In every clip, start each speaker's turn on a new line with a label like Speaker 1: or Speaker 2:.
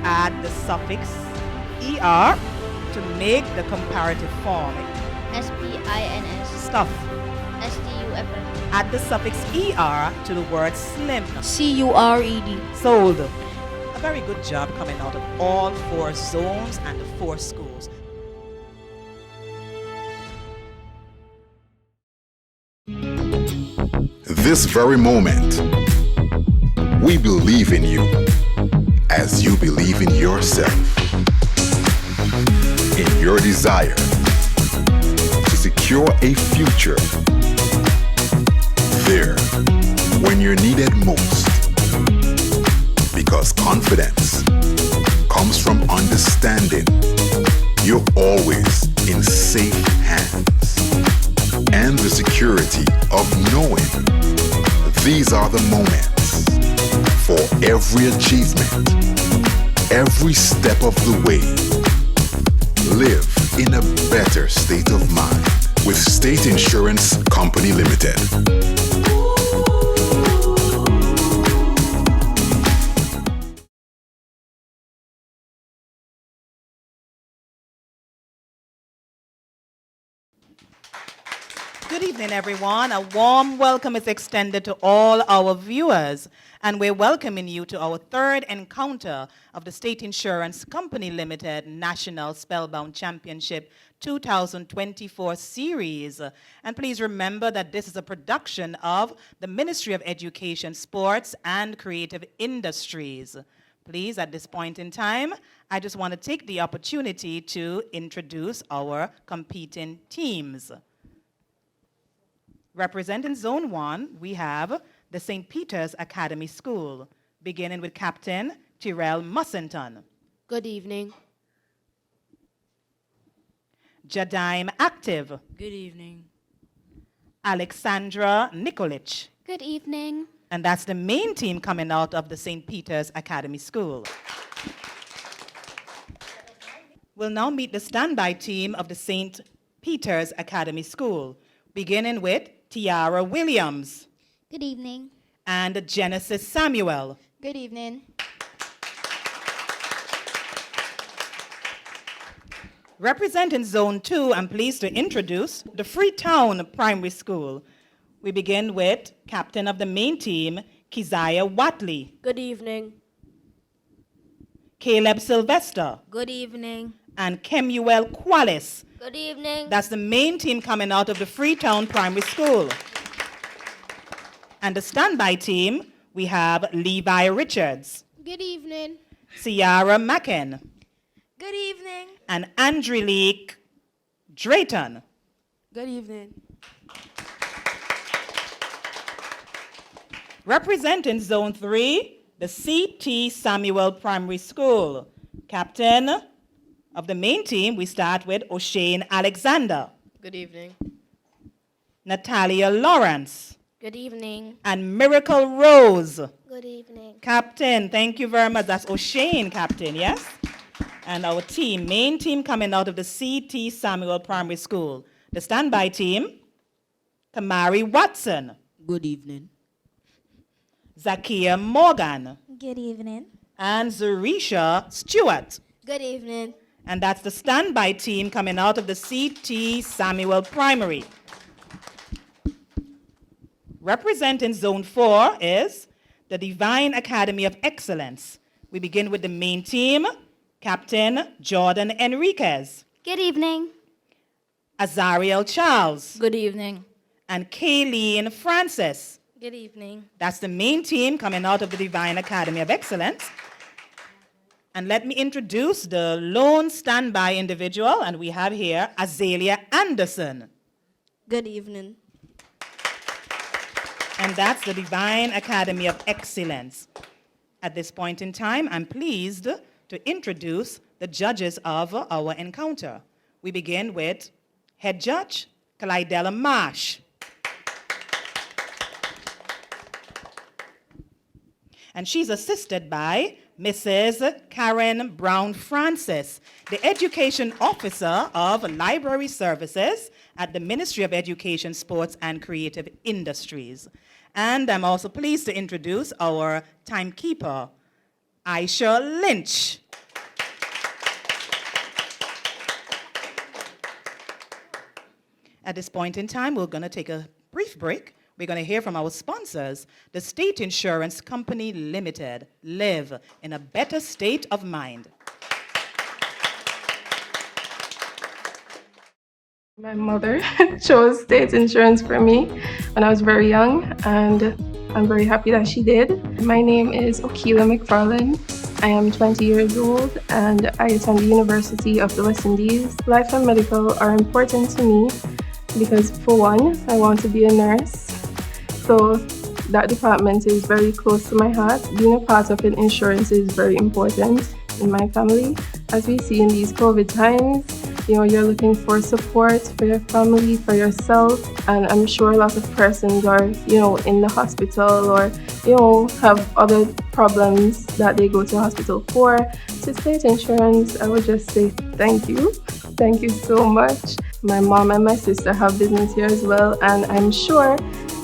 Speaker 1: add the suffix er to make the comparative form.
Speaker 2: SPINS.
Speaker 1: Stuff.
Speaker 2: STUFF.
Speaker 1: Add the suffix er to the word slim.
Speaker 3: CURED.
Speaker 1: Sold. A very good job coming out of all 4 zones and the 4 schools.
Speaker 4: This very moment, we believe in you as you believe in yourself, in your desire to secure a future there when you're needed most. Because confidence comes from understanding you're always in safe hands, and the security of knowing these are the moments for every achievement, every step of the way. Live in a better state of mind with State Insurance Company Limited.
Speaker 1: Good evening, everyone. A warm welcome is extended to all our viewers, and we're welcoming you to our 3rd encounter of the State Insurance Company Limited National Spellbound Championship 2024 series. And please remember that this is a production of the Ministry of Education, Sports, and Creative Industries. Please, at this point in time, I just want to take the opportunity to introduce our competing teams. Representing Zone 1, we have the St. Peter's Academy School, beginning with Captain Tyrell Mussington.
Speaker 3: Good evening.
Speaker 1: Jadaim Active.
Speaker 3: Good evening.
Speaker 1: Alexandra Nikolic.
Speaker 2: Good evening.
Speaker 1: And that's the main team coming out of the St. Peter's Academy School. We'll now meet the standby team of the St. Peter's Academy School, beginning with Tiara Williams.
Speaker 2: Good evening.
Speaker 1: And Genesis Samuel.
Speaker 2: Good evening.
Speaker 1: Representing Zone 2, I'm pleased to introduce the Freetown Primary School. We begin with captain of the main team, Keziah Watley.
Speaker 3: Good evening.
Speaker 1: Caleb Sylvester.
Speaker 3: Good evening.
Speaker 1: And Kemuel Qualis.
Speaker 3: Good evening.
Speaker 1: That's the main team coming out of the Freetown Primary School. And the standby team, we have Levi Richards.
Speaker 2: Good evening.
Speaker 1: Ciara Macken.
Speaker 3: Good evening.
Speaker 1: And Angelique Drayton.
Speaker 3: Good evening.
Speaker 1: Representing Zone 3, the C.T. Samuel Primary School. Captain of the main team, we start with O'Shane Alexander.
Speaker 3: Good evening.
Speaker 1: Natalia Lawrence.
Speaker 2: Good evening.
Speaker 1: And Miracle Rose.
Speaker 2: Good evening.
Speaker 1: Captain, thank you very much. That's O'Shane, Captain, yes? And our team, main team coming out of the C.T. Samuel Primary School. The standby team, Kamari Watson.
Speaker 3: Good evening.
Speaker 1: Zakia Morgan.
Speaker 2: Good evening.
Speaker 1: And Zarisha Stewart.
Speaker 2: Good evening.
Speaker 1: And that's the standby team coming out of the C.T. Samuel Primary. Representing Zone 4 is the Divine Academy of Excellence. We begin with the main team, Captain Jordan Enriquez.
Speaker 2: Good evening.
Speaker 1: Azariel Charles.
Speaker 3: Good evening.
Speaker 1: And Kayleen Francis.
Speaker 3: Good evening.
Speaker 1: That's the main team coming out of the Divine Academy of Excellence. And let me introduce the lone standby individual, and we have here Azalea Anderson.
Speaker 3: Good evening.
Speaker 1: And that's the Divine Academy of Excellence. At this point in time, I'm pleased to introduce the judges of our encounter. We begin with Head Judge Clydella Marsh. And she's assisted by Mrs. Karen Brown Francis, the Education Officer of Library Services at the Ministry of Education, Sports, and Creative Industries. And I'm also pleased to introduce our timekeeper, Aisha Lynch. At this point in time, we're going to take a brief break. We're going to hear from our sponsors, the State Insurance Company Limited. Live in a better state of mind.
Speaker 5: My mother chose state insurance for me when I was very young, and I'm very happy that she did. My name is Okila McFarlane. I am 20 years old and I attend the University of the West Indies. Life and medical are important to me because, for one, I want to be a nurse. So that department is very close to my heart. Being a part of an insurance is very important in my family. As we see in these COVID times, you're looking for support for your family, for yourself, and I'm sure a lot of persons are, in the hospital or, have other problems that they go to hospital for. To state insurance, I would just say thank you. Thank you so much. My mom and my sister have business here as well, and I'm sure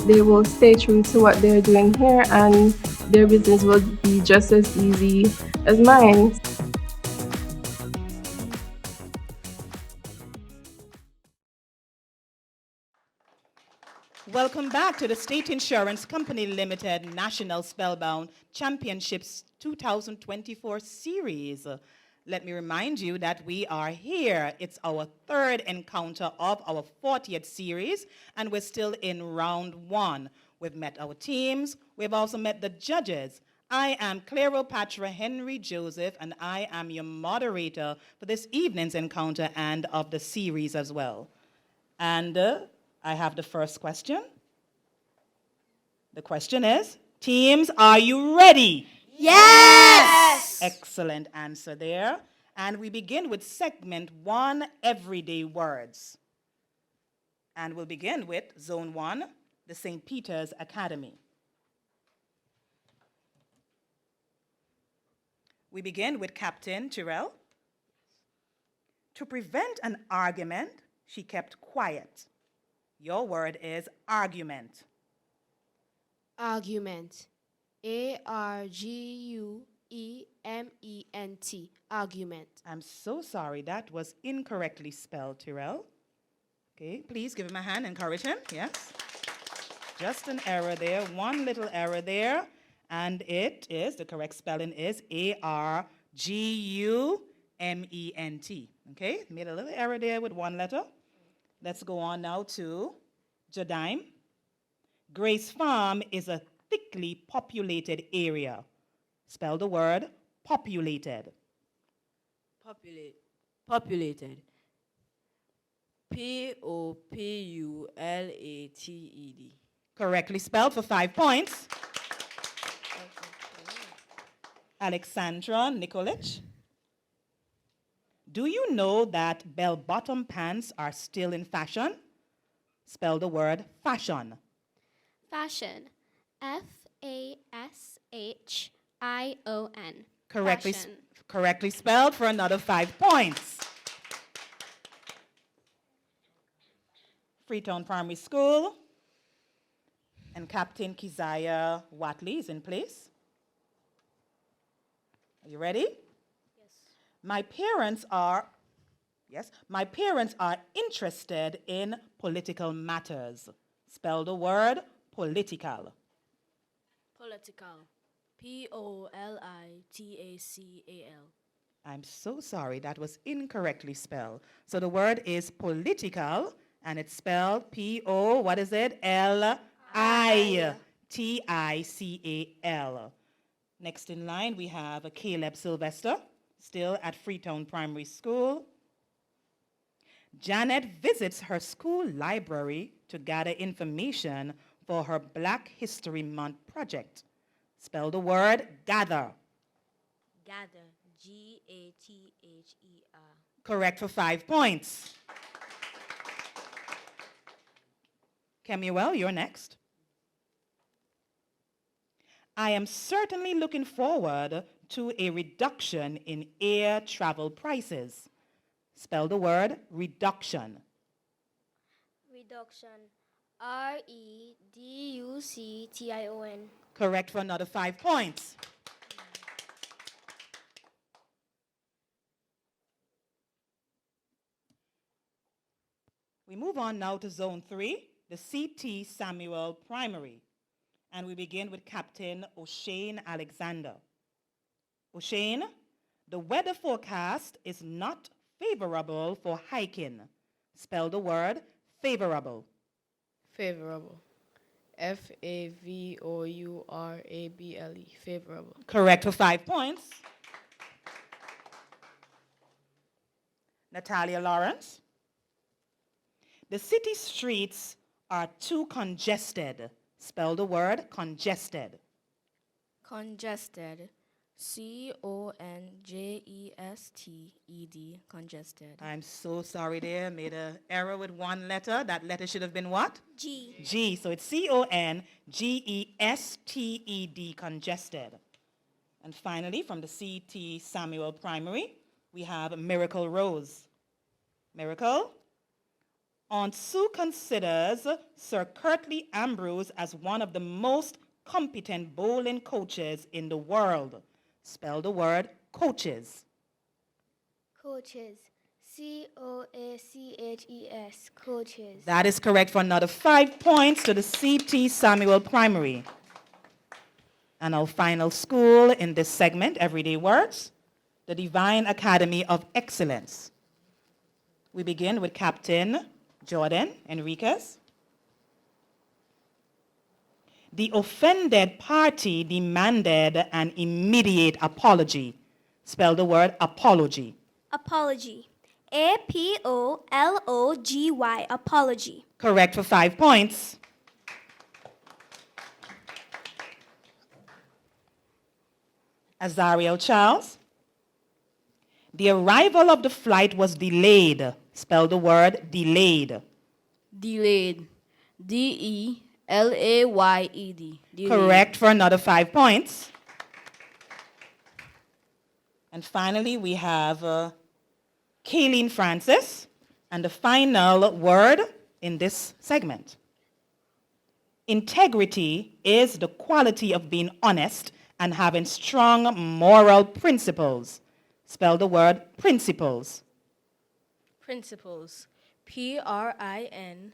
Speaker 5: they will stay true to what they're doing here, and their business will be just as easy as mine.
Speaker 1: Welcome back to the State Insurance Company Limited National Spellbound Championships 2024 series. Let me remind you that we are here. It's our third encounter of our 40th series, and we're still in round one. We've met our teams. We've also met the judges. I am Cleopatra Henry Joseph, and I am your moderator for this evening's encounter and of the series as well. And I have the first question. The question is, teams, are you ready?
Speaker 2: Yes!
Speaker 1: Excellent answer there. And we begin with segment 1, everyday words. And we'll begin with zone 1, the St. Peter's Academy. We begin with Captain Tyrell. To prevent an argument, she kept quiet. Your word is argument.
Speaker 6: Argument. A-R-G-U-E-M-E-N-T. Argument.
Speaker 1: I'm so sorry, that was incorrectly spelled, Tyrell. Okay, please give him a hand, encourage him, yes. Just an error there, one little error there, and it is, the correct spelling is A-R-G-U-M-E-N-T. Okay, made a little error there with one letter. Let's go on now to Jadime. Grace Farm is a thickly populated area. Spell the word populated.
Speaker 3: Populated. Populated.
Speaker 1: Correctly spelled for 5 points. Alexandra Nikolic. Do you know that bell-bottom pants are still in fashion? Spell the word fashion.
Speaker 2: Fashion. F-A-S-H-I-O-N.
Speaker 1: Correctly spelled for another 5 points. Freetown Primary School. And Captain Keziah Watley is in place. Are you ready? My parents are interested in political matters. Spell the word political.
Speaker 3: Political. P-O-L-I-T-A-C-A-L.
Speaker 1: I'm so sorry, that was incorrectly spelled. So the word is political, and it's spelled P-O, what is it? L-I-T-I-C-A-L. Next in line, we have Caleb Sylvester, still at Freetown Primary School. Janet visits her school library to gather information for her Black History Month project. Spell the word gather.
Speaker 3: Gather. G-A-T-H-E-R.
Speaker 1: Correct for 5 points. Kemuel, you're next. I am certainly looking forward to a reduction in air travel prices. Spell the word reduction.
Speaker 2: Reduction. R-E-D-U-C-T-I-O-N.
Speaker 1: Correct for another 5 points. We move on now to Zone 3, the CT Samuel Primary. And we begin with Captain O'Shane Alexander. O'Shane, the weather forecast is not favorable for hiking. Spell the word favorable.
Speaker 3: Favorable. Favorable. Favorable.
Speaker 1: Correct for 5 points. Natalia Lawrence. The city streets are too congested. Spell the word congested.
Speaker 3: Congested. Congested. Congested.
Speaker 1: I'm so sorry there. Made an error with one letter. That letter should have been what?
Speaker 2: G.
Speaker 1: G. So it's congested, congested. And finally, from the CT Samuel Primary, we have Miracle Rose. Miracle? Aunt Sue considers Sir Curtly Ambrose as one of the most competent bowling coaches in the world. Spell the word coaches.
Speaker 2: Coaches. Coaches. Coaches.
Speaker 1: That is correct for another 5 points to the CT Samuel Primary. And our final school in this segment, Everyday Words, the Divine Academy of Excellence. We begin with Captain Jordan Enriquez. The offended party demanded an immediate apology. Spell the word apology.
Speaker 2: Apology. APOLOGY. Apology.
Speaker 1: Correct for 5 points. Azariel Charles. The arrival of the flight was delayed. Spell the word delayed.
Speaker 3: Delayed. DELAYED. Delayed.
Speaker 1: Correct for another 5 points. And finally, we have Kayleen Francis, and the final word in this segment. Integrity is the quality of being honest and having strong moral principles. Spell the word principles.
Speaker 3: Principles. PRINCIPLES.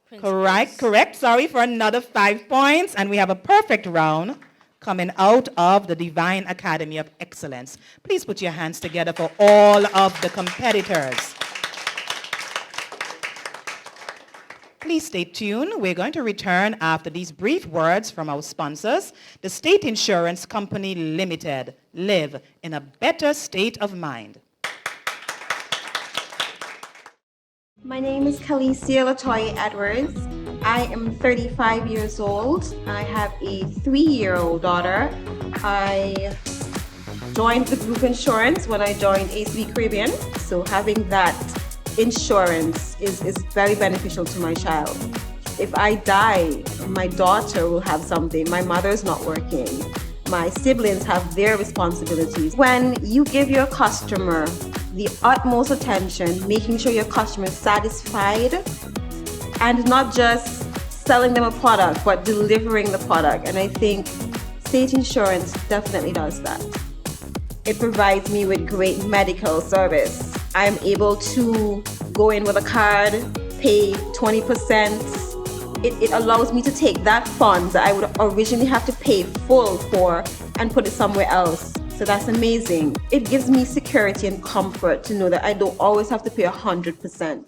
Speaker 3: Principles.
Speaker 1: Correct. Sorry for another 5 points. And we have a perfect round coming out of the Divine Academy of Excellence. Please put your hands together for all of the competitors. Please stay tuned. We're going to return after these brief words from our sponsors, the State Insurance Company Limited. Live in a better state of mind.
Speaker 6: My name is Khaleesi Latoya Edwards. I am 35 years old. I have a 3-year-old daughter. I joined the group insurance when I joined ACB Caribbean, so having that insurance is very beneficial to my child. If I die, my daughter will have something. My mother's not working. My siblings have their responsibilities. When you give your customer the utmost attention, making sure your customer is satisfied, and not just selling them a product, but delivering the product. And I think State Insurance definitely does that. It provides me with great medical service. I'm able to go in with a card, pay 20%. It allows me to take that funds that I would originally have to pay full for and put it somewhere else. So that's amazing. It gives me security and comfort to know that I don't always have to pay 100%.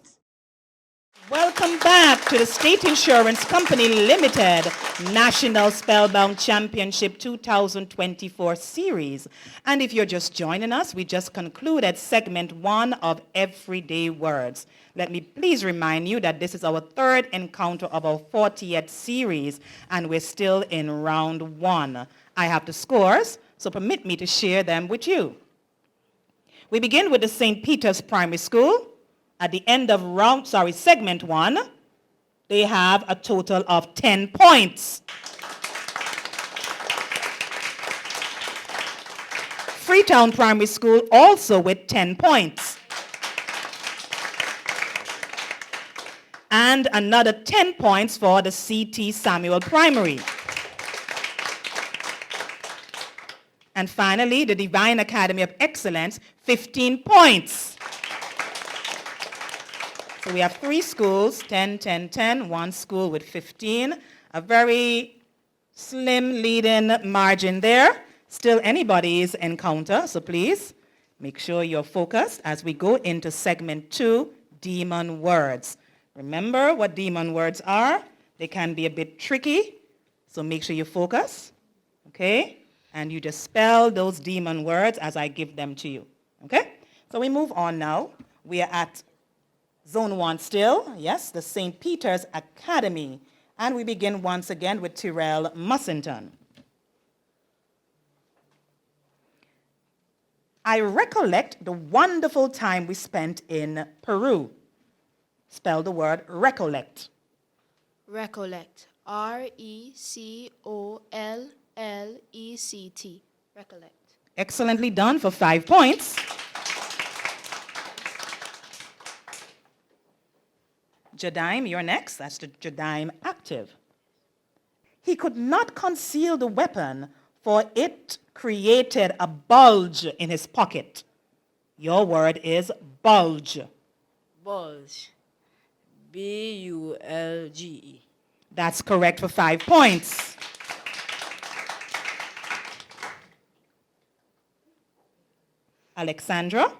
Speaker 1: Welcome back to the State Insurance Company Limited National Spellbound Championship 2024 series. And if you're just joining us, we just concluded segment 1 of Everyday Words. Let me please remind you that this is our 3rd encounter of our 40th series, and we're still in round 1. I have the scores, so permit me to share them with you. We begin with the St. Peter's Primary School. At the end of segment 1, they have a total of 10 points. Freetown Primary School also with 10 points. And another 10 points for the CT Samuel Primary. And finally, the Divine Academy of Excellence, 15 points. So we have 3 schools, 10, 10, 10, 1 school with 15. A very slim lead-in margin there. Still anybody's encounter, so please make sure you're focused as we go into segment 2, demon words. Remember what demon words are. They can be a bit tricky, so make sure you focus, okay? And you just spell those demon words as I give them to you, okay? So we move on now. We are at Zone 1 still, yes, the St. Peter's Academy. And we begin once again with Tyrell Mussington. I recollect the wonderful time we spent in Peru. Spell the word recollect.
Speaker 3: Recollect. R-E-C-O-L-L-E-C-T. Recollect.
Speaker 1: Excellently done for 5 points. Jadaim, you're next. That's the Jadaim active. He could not conceal the weapon, for it created a bulge in his pocket. Your word is bulge.
Speaker 3: Bulge. B-U-L-G-E.
Speaker 1: That's correct for 5 points. Alexandra?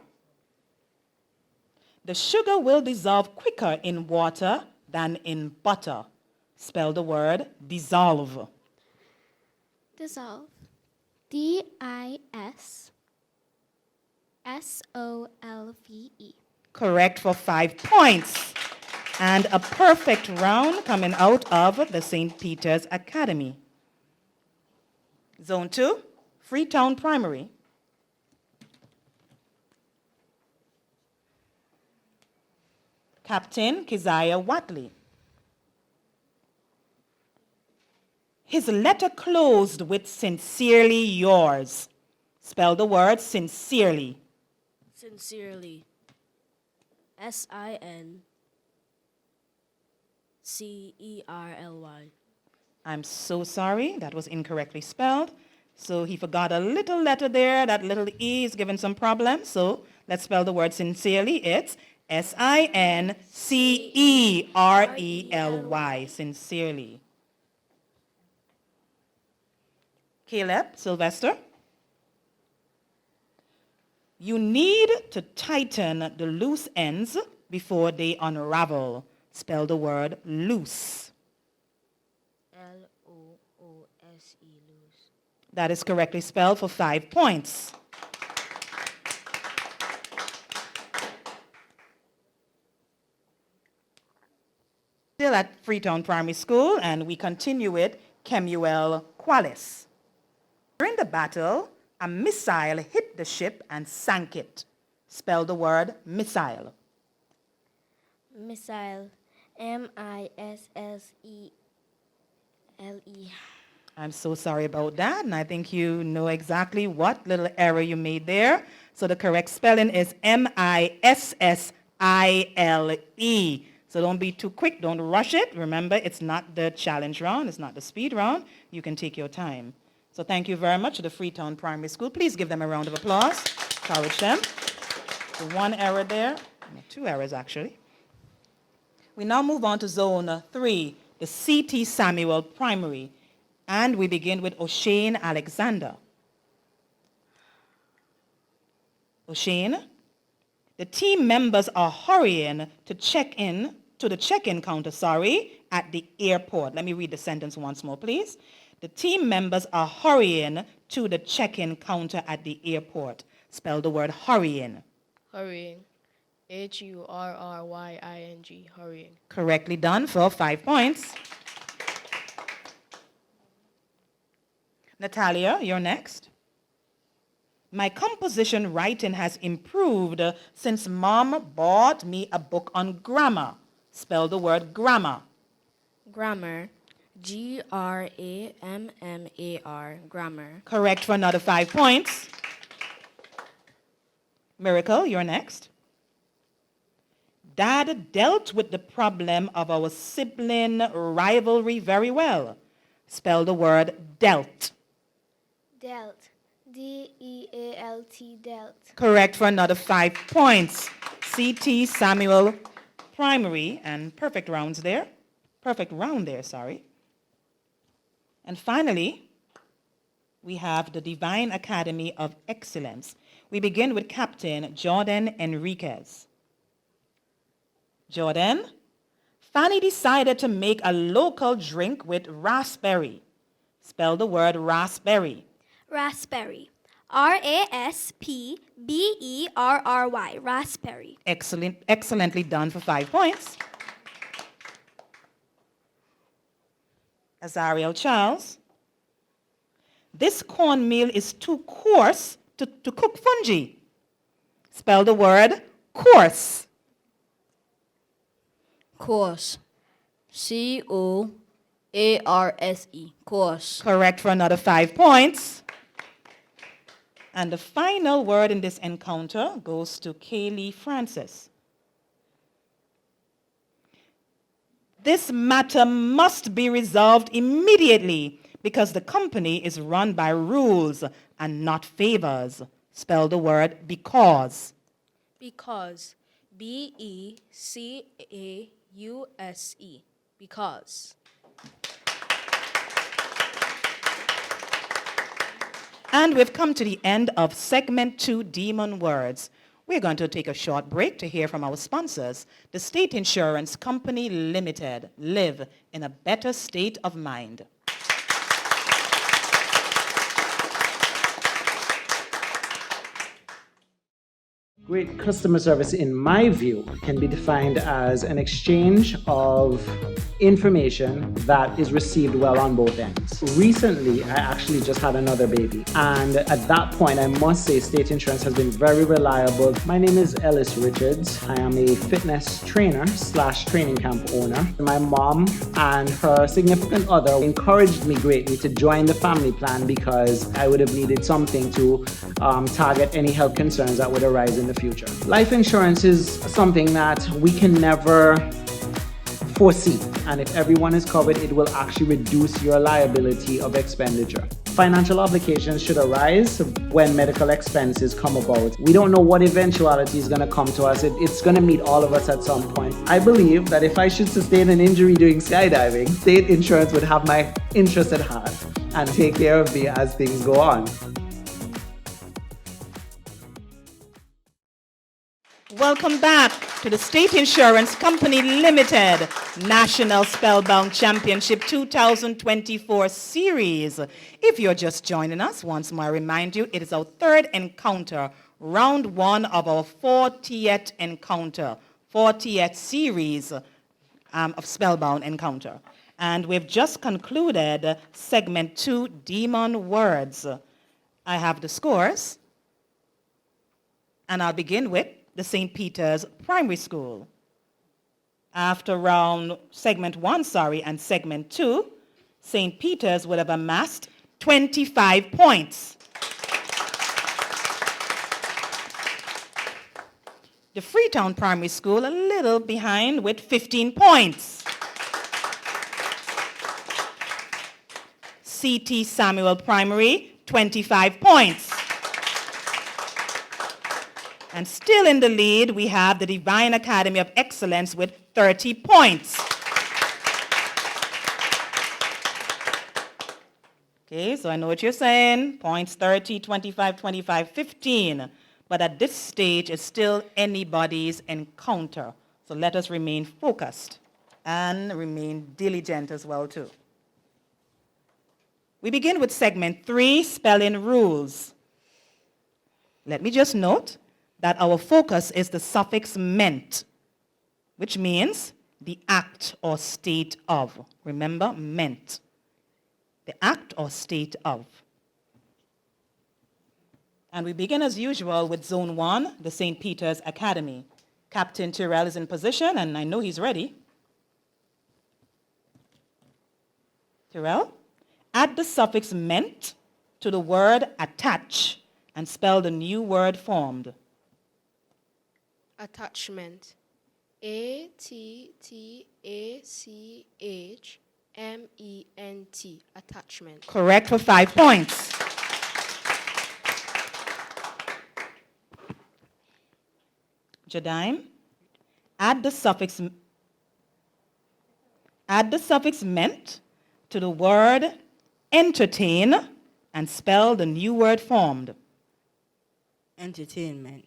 Speaker 1: The sugar will dissolve quicker in water than in butter. Spell the word dissolve.
Speaker 2: Dissolve. D-I-S-S-O-L-V-E.
Speaker 1: Correct for 5 points. And a perfect round coming out of the St. Peter's Academy. Zone 2, Freetown Primary. Captain Keziah Watley. His letter closed with sincerely yours. Spell the word sincerely.
Speaker 3: Sincerely. S-I-N-C-E-R-L-Y.
Speaker 1: I'm so sorry, that was incorrectly spelled. So he forgot a little letter there. That little E is giving some problems. So let's spell the word sincerely. It's S-I-N-C-E-R-E-L-Y, sincerely. Caleb Sylvester. You need to tighten the loose ends before they unravel. Spell the word loose.
Speaker 3: L-O-O-S-E, loose.
Speaker 1: That is correctly spelled for 5 points. Still at Freetown Primary School, and we continue with Kemuel Qualis. During the battle, a missile hit the ship and sank it. Spell the word missile.
Speaker 2: Missile. M-I-S-S-E-L-E.
Speaker 1: I'm so sorry about that, and I think you know exactly what little error you made there. So the correct spelling is M-I-S-S-I-L-E. So don't be too quick, don't rush it. Remember, it's not the challenge round, it's not the speed round. You can take your time. So thank you very much to the Freetown Primary School. Please give them a round of applause. Encourage them. So 1 error there, 2 errors actually. We now move on to Zone 3, the C.T. Samuel Primary. And we begin with O'Shane Alexander. O'Shane, the team members are hurrying to the check-in counter, at the airport. Let me read the sentence once more, please. The team members are hurrying to the check-in counter at the airport. Spell the word hurrying.
Speaker 3: Hurrying. H-U-R-R-Y-I-N-G. Hurrying.
Speaker 1: Correctly done for 5 points. Natalia, you're next. My composition writing has improved since Mom bought me a book on grammar. Spell the word grammar.
Speaker 3: Grammar. G-R-A-M-M-A-R. Grammar.
Speaker 1: Correct for another 5 points. Miracle, you're next. Dad dealt with the problem of our sibling rivalry very well. Spell the word dealt.
Speaker 2: Dealt. DEALT, Delt.
Speaker 1: Correct for another 5 points. CT Samuel Primary, and perfect round there, sorry. And finally, we have the Divine Academy of Excellence. We begin with Captain Jordan Enriquez. Jordan, Fanny decided to make a local drink with raspberry. Spell the word raspberry.
Speaker 2: Raspberry. RASPBERRY. Raspberry.
Speaker 1: Excellently done for 5 points. Azariel Charles. This cornmeal is too coarse to cook fungi. Spell the word coarse.
Speaker 3: Course. COARSE. Course.
Speaker 1: Correct for another 5 points. And the final word in this encounter goes to Kaylee Francis. This matter must be resolved immediately because the company is run by rules and not favors. Spell the word because.
Speaker 3: Because. BECAUSE. Because.
Speaker 1: And we've come to the end of segment 2, Demon Words. We're going to take a short break to hear from our sponsors, the State Insurance Company Limited. Live in a better state of mind.
Speaker 7: Great customer service, in my view, can be defined as an exchange of information that is received well on both ends. Recently, I actually just had another baby, and at that point, I must say State Insurance has been very reliable. My name is Ellis Richards. I am a fitness trainer / training camp owner. My mom and her significant other encouraged me greatly to join the family plan because I would have needed something to target any health concerns that would arise in the future. Life insurance is something that we can never foresee, and if everyone is covered, it will actually reduce your liability of expenditure. Financial obligations should arise when medical expenses come about. We don't know what eventuality is going to come to us. It's going to meet all of us at some point. I believe that if I should sustain an injury doing skydiving, State Insurance would have my interest at heart and take care of me as things go on.
Speaker 1: Welcome back to the State Insurance Company Limited National Spellbound Championship 2024 series. If you're just joining us, once more I remind you, it is our third encounter, round 1 of our 40th encounter, 40th series of Spellbound Encounter. And we've just concluded segment 2, Demon Words. I have the scores, and I'll begin with the St. Peter's Primary School. After segment 1 and segment 2, St. Peter's would have amassed 25 points. The Freetown Primary School a little behind with 15 points. CT Samuel Primary, 25 points. And still in the lead, we have the Divine Academy of Excellence with 30 points. Okay, so I know what you're saying. Points 30, 25, 25, 15. But at this stage, it's still anybody's encounter. So let us remain focused and remain diligent as well, too. We begin with segment 3, spelling rules. Let me just note that our focus is the suffix ment, which means the act or state of. Remember, ment. The act or state of. And we begin as usual with Zone 1, the St. Peter's Academy. Captain Tyrell is in position, and I know he's ready. Tyrell, add the suffix ment to the word attach and spell the new word formed.
Speaker 3: Attachment. ATTACHMENT. Attachment.
Speaker 1: Correct for 5 points. Jadime, add the suffix ment to the word entertain and spell the new word formed.
Speaker 3: Entertainment.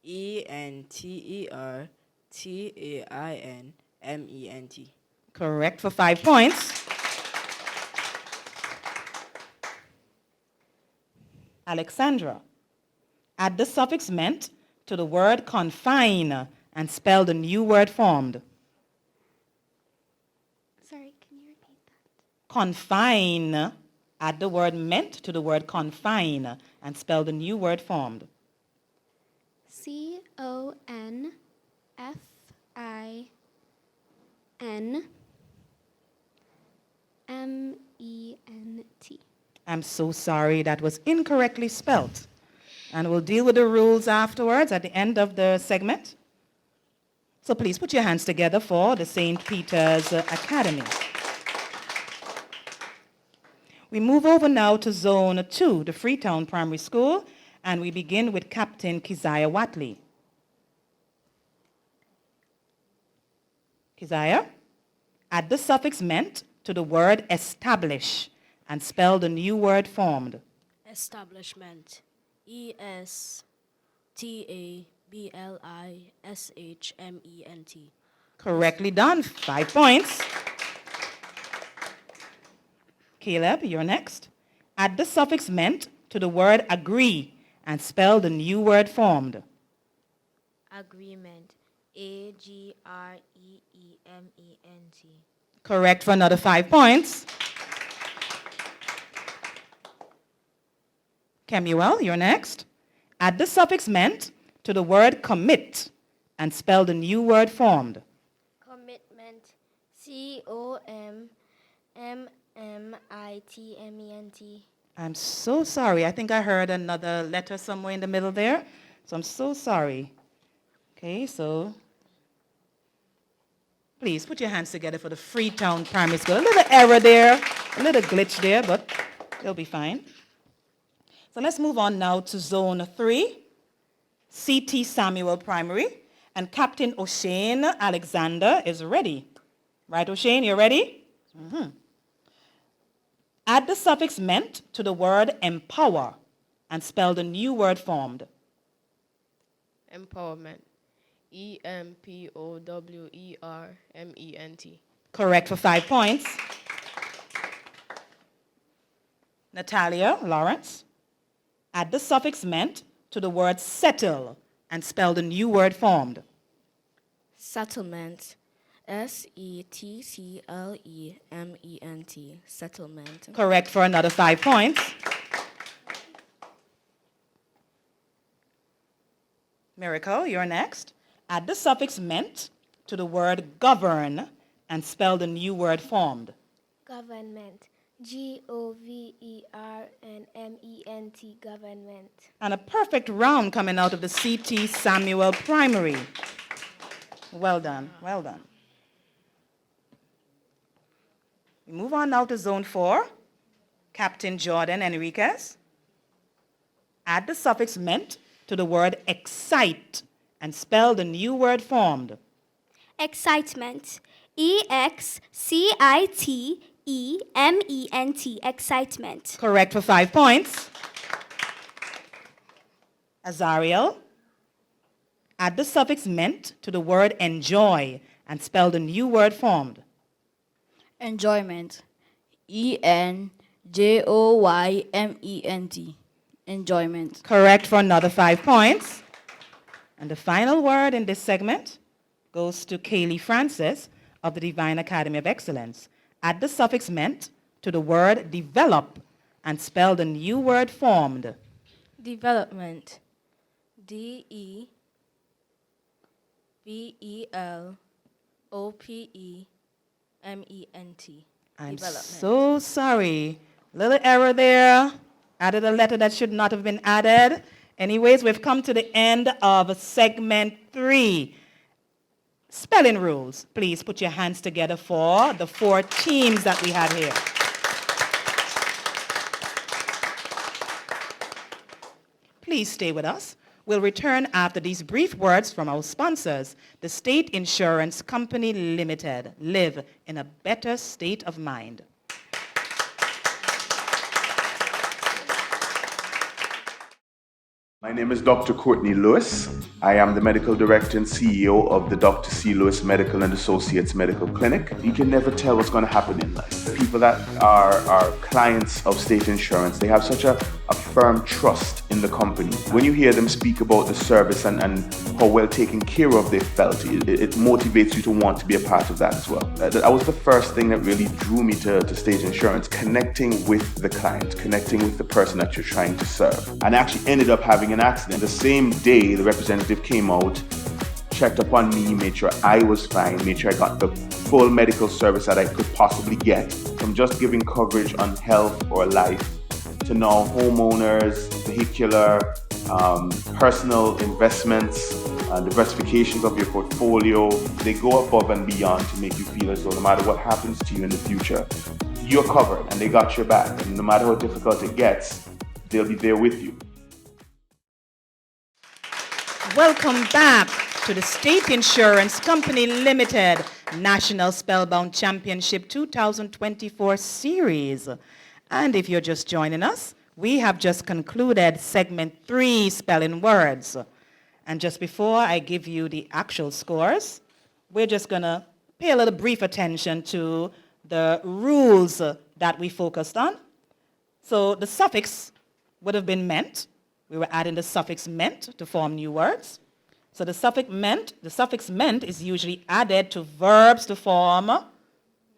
Speaker 3: ENTERTAINMENT.
Speaker 1: Correct for 5 points. Alexandra, add the suffix ment to the word confine and spell the new word formed.
Speaker 2: Sorry, can you repeat that?
Speaker 1: Confine, add the word ment to the word confine and spell the new word formed.
Speaker 2: CONFINMENT.
Speaker 1: I'm so sorry, that was incorrectly spelled. And we'll deal with the rules afterwards at the end of the segment. So please put your hands together for the St. Peter's Academy. We move over now to Zone 2, the Freetown Primary School, and we begin with Captain Keziah Watley. Keziah, add the suffix ment to the word establish and spell the new word formed.
Speaker 3: Establishment. ESTABLISHMENT.
Speaker 1: Correctly done. 5 points. Caleb, you're next. Add the suffix ment to the word agree and spell the new word formed.
Speaker 3: Agreement. AGREEMENT.
Speaker 1: Correct for another 5 points. Kemuel, you're next. Add the suffix ment to the word commit and spell the new word formed.
Speaker 2: Commitment. COMMITMENT.
Speaker 1: I'm so sorry. I think I heard another letter somewhere in the middle there. So I'm so sorry. Okay, so please put your hands together for the Freetown Primary School. A little error there, a little glitch there, but it'll be fine. So let's move on now to Zone 3, CT Samuel Primary, and Captain O'Shane Alexander is ready. Right, O'Shane, you ready? Mm-hmm. Add the suffix ment to the word empower and spell the new word formed.
Speaker 8: Empowerment. EMPOWERMENT.
Speaker 1: Correct for 5 points. Natalia Lawrence, add the suffix ment to the word settle and spell the new word formed.
Speaker 3: Settlement. SETTLEMENT. Settlement.
Speaker 1: Correct for another 5 points. Miracle, you're next. Add the suffix ment to the word govern and spell the new word formed.
Speaker 2: Government. GOVERNMENT. Government.
Speaker 1: And a perfect round coming out of the CT Samuel Primary. Well done, well done. We move on now to Zone 4, Captain Jordan Enriquez. Add the suffix ment to the word excite and spell the new word formed.
Speaker 2: Excitement. EXCITEMENT. Excitement.
Speaker 1: Correct for 5 points. Azariel, add the suffix ment to the word enjoy and spell the new word formed.
Speaker 3: Enjoyment. ENJOYMENT. Enjoyment.
Speaker 1: Correct for another 5 points. And the final word in this segment goes to Kaylee Francis of the Divine Academy of Excellence. Add the suffix ment to the word develop and spell the new word formed.
Speaker 3: Development. DEVELOPEMENT.
Speaker 1: I'm
Speaker 3: Development.
Speaker 1: so sorry. Little error there. Added a letter that should not have been added. Anyways, we've come to the end of segment 3. Spelling rules. Please put your hands together for the 4 teams that we have here. Please stay with us. We'll return after these brief words from our sponsors, the State Insurance Company Limited. Live in a better state of mind.
Speaker 8: My name is Dr. Courtney Lewis. I am the Medical Director and CEO of the Dr. C. Lewis Medical and Associates Medical Clinic. You can never tell what's going to happen in life. The people that are clients of state insurance, they have such a firm trust in the company. When you hear them speak about the service and how well taken care of they felt, it motivates you to want to be a part of that as well. That was the first thing that really drew me to state insurance, connecting with the client, connecting with the person that you're trying to serve. And I actually ended up having an accident. The same day, the representative came out, checked up on me, made sure I was fine, made sure I got the full medical service that I could possibly get, from just giving coverage on health or life to now homeowners, vehicular, personal investments, diversifications of your portfolio. They go above and beyond to make you feel as though no matter what happens to you in the future, you're covered and they got your back. And no matter how difficult it gets, they'll be there with you.
Speaker 1: Welcome back to the State Insurance Company Limited National Spellbound Championship 2024 series. And if you're just joining us, we have just concluded segment 3, spelling words. And just before I give you the actual scores, we're just going to pay a little brief attention to the rules that we focused on. So the suffix would have been meant. We were adding the suffix meant to form new words. So the suffix meant is usually added to verbs to form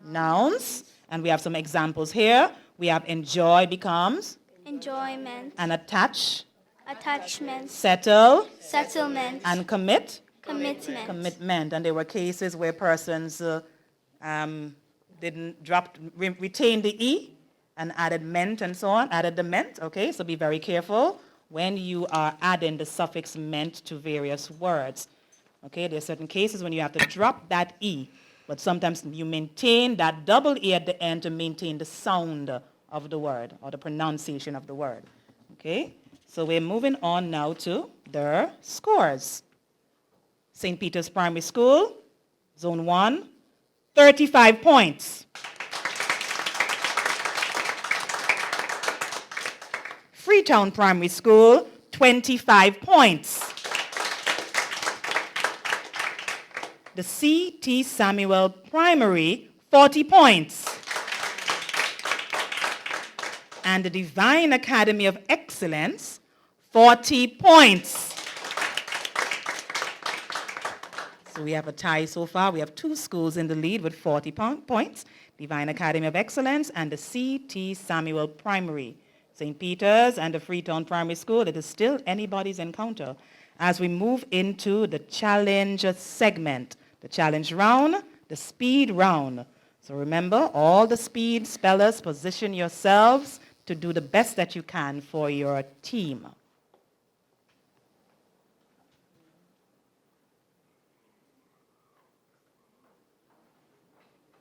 Speaker 1: nouns. And we have some examples here. We have enjoy becomes
Speaker 2: Enjoyment.
Speaker 1: and attach,
Speaker 2: Attachment.
Speaker 1: settle,
Speaker 2: Settlement.
Speaker 1: and commit,
Speaker 2: Commitment.
Speaker 1: commitment. And there were cases where persons didn't retain the E and added meant and so on, added the meant. Okay, so be very careful when you are adding the suffix meant to various words. Okay, there are certain cases when you have to drop that E, but sometimes you maintain that double E at the end to maintain the sound of the word or the pronunciation of the word. Okay, so we're moving on now to the scores. St. Peter's Primary School, Zone 1, 35 points. Freetown Primary School, 25 points. The C.T. Samuel Primary, 40 points. And the Divine Academy of Excellence, 40 points. So we have a tie so far. We have 2 schools in the lead with 40 points. Divine Academy of Excellence and the C.T. Samuel Primary. St. Peter's and the Freetown Primary School, it is still anybody's encounter as we move into the challenge segment, the challenge round, the speed round. So remember, all the speed spellers, position yourselves to do the best that you can for your team.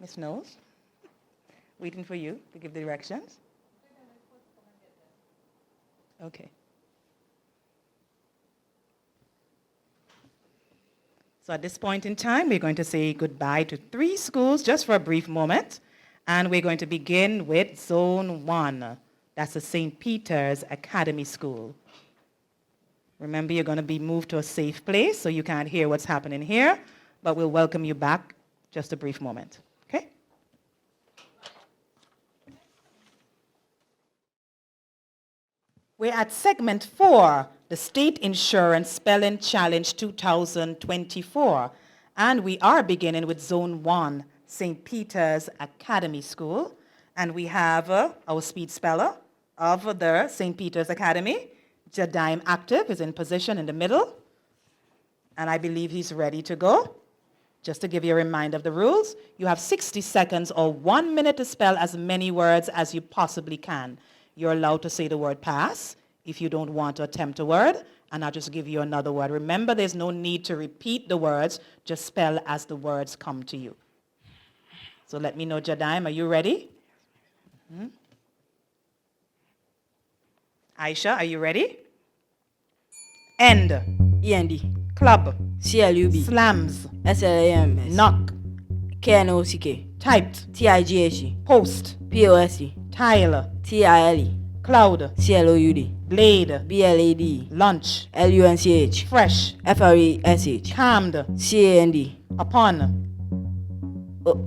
Speaker 1: Miss Knowles, waiting for you to give the directions. Okay. So at this point in time, we're going to say goodbye to 3 schools just for a brief moment. And we're going to begin with Zone 1. That's the St. Peter's Academy School. Remember, you're going to be moved to a safe place, so you can't hear what's happening here. But we'll welcome you back just a brief moment. Okay? We're at segment 4, the State Insurance Spelling Challenge 2024. And we are beginning with Zone 1, St. Peter's Academy School. And we have our speed speller of the St. Peter's Academy. Jadaim Active is in position in the middle. And I believe he's ready to go. Just to give you a reminder of the rules, you have 60 seconds or 1 minute to spell as many words as you possibly can. You're allowed to say the word pass if you don't want to attempt a word, and I'll just give you another word. Remember, there's no need to repeat the words, just spell as the words come to you. So let me know, Jadaim, are you ready? Aisha, are you ready? End.
Speaker 3: END.
Speaker 1: Club.
Speaker 3: CLUB.
Speaker 1: Slams.
Speaker 3: SLAMS.
Speaker 1: Knock.
Speaker 3: KNOCK.
Speaker 1: Typed.
Speaker 3: TIGHE.
Speaker 1: Post.
Speaker 3: POST.
Speaker 1: Tile.
Speaker 3: TILE.
Speaker 1: Cloud.
Speaker 3: CLOUD.
Speaker 1: Blade.
Speaker 3: BLAD.
Speaker 1: Lunch.
Speaker 3: LUNCH.
Speaker 1: Fresh.
Speaker 3: FRESH.
Speaker 1: Calmed.
Speaker 3: CAND.
Speaker 1: Upon.